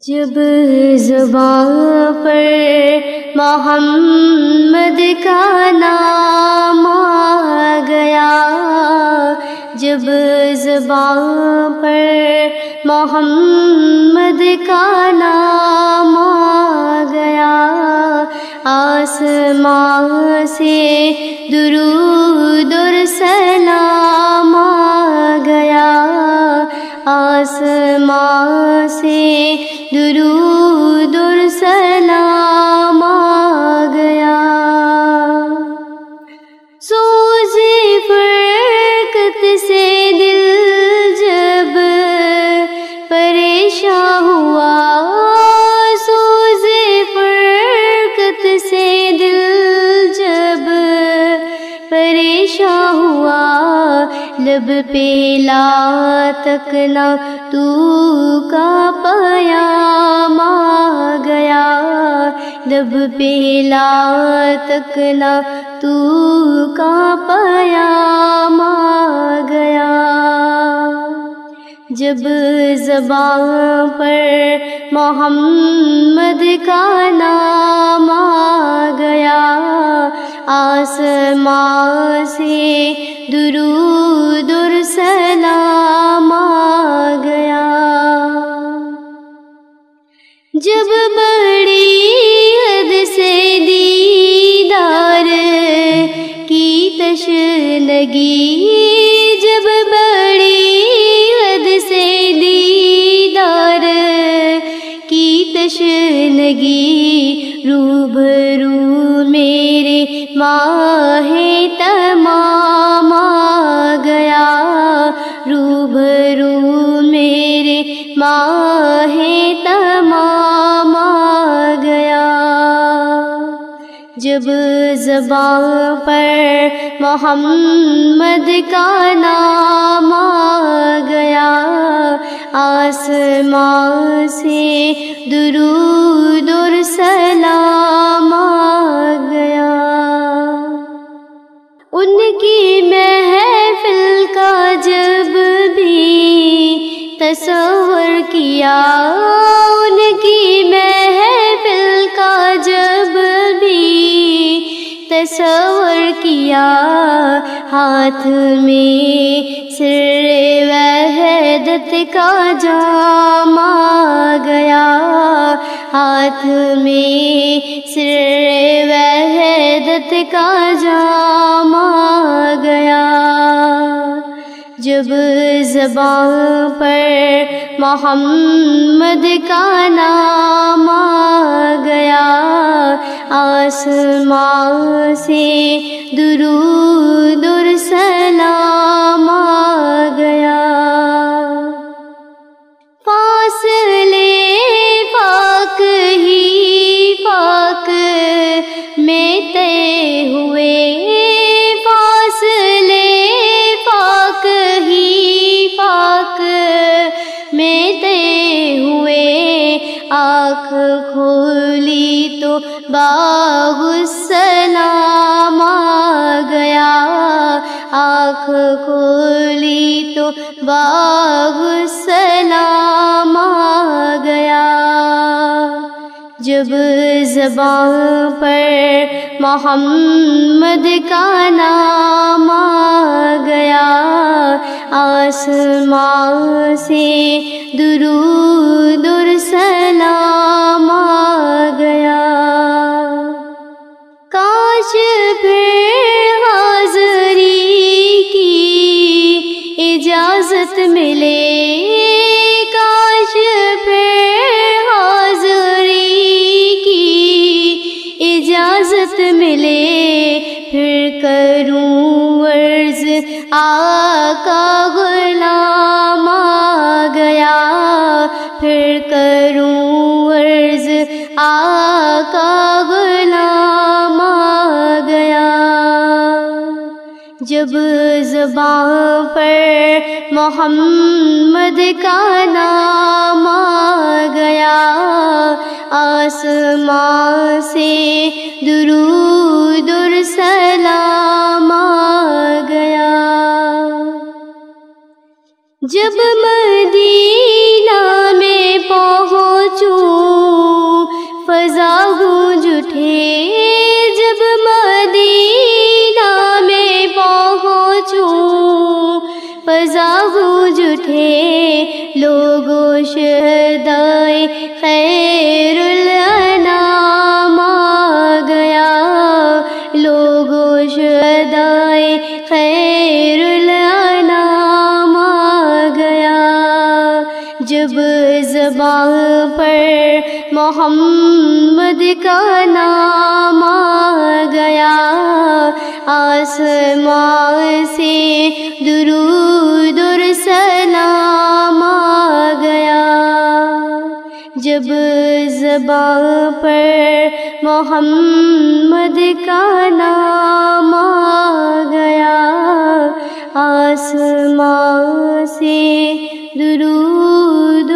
جب زبان پر محمد کا نام آ گیا، جب زبان پر محمد کا نام آ گیا، آسمان سے درود اور سلام آ گیا، آسمان سے درود اور سلام آ گیا۔ سوز فرقت سے دل جب پریشان ہوا، سوز فرقت سے دل جب پریشان ہوا، لب پہ لا تک نہ تو کا پیام آ گیا، لب پہ لا تک نہ تو کا پیام آ گیا۔ جب زبان پر محمد کا نام آ گیا، آسمان سے درود اور سلام آ گیا۔ جب بڑی حد سے دیدار کی تشنگی، جب بڑی حد سے دیدار کی تشنگی، روبرو میرے ماہ تمام آ گیا، روبرو میرے ماہ تمام آ گیا۔ جب زبان پر محمد کا نام آ گیا، آسمان سے درود اور سلام آ گیا۔ ان کی محفل کا جب بھی تصور کیا، ان کی محفل کا جب بھی تصور کیا، ہاتھ میں سر وحدت کا جام آ گیا، ہاتھ میں سر وحدت کا جام آ گیا۔ جب زبان پر محمد کا نام آ گیا، آسمان سے درود اور سلام آ گیا۔ فاصلے پاک ہی پاک میں طے ہوئے، فاصلے پاک ہی پاک میں طے ہوئے، آنکھ کھولی تو باغ السلام آ گیا، آنکھ کھولی تو باغ السلام آ گیا۔ جب زبان پر محمد کا نام آ گیا، آسمان سے درود اور سلام آ گیا۔ کاش پھر حاضری کی اجازت ملے، کاش پھر حاضری کی اجازت ملے، پھر کروں عرض آقا غلام آ گیا، پھر کروں عرض آقا غلام آ گیا۔ جب زبان پر محمد کا نام آ گیا، آسمان سے درود اور سلام آ گیا۔ جب مدینہ میں پہنچ پہنچوں، فضا گونج اٹھے جب مدینہ میں پہنچوں، فضا گونج اٹھے لوگوں شہدائے خیر الانام آ گیا، لوگوں شہدائے خیر الانام آ گیا۔ جب زبان پر محمد کا نام آ گیا، آسمان سے درود اور سلام آ گیا۔ جب زبان پر محمد کا نام آ گیا، آسمان سے درود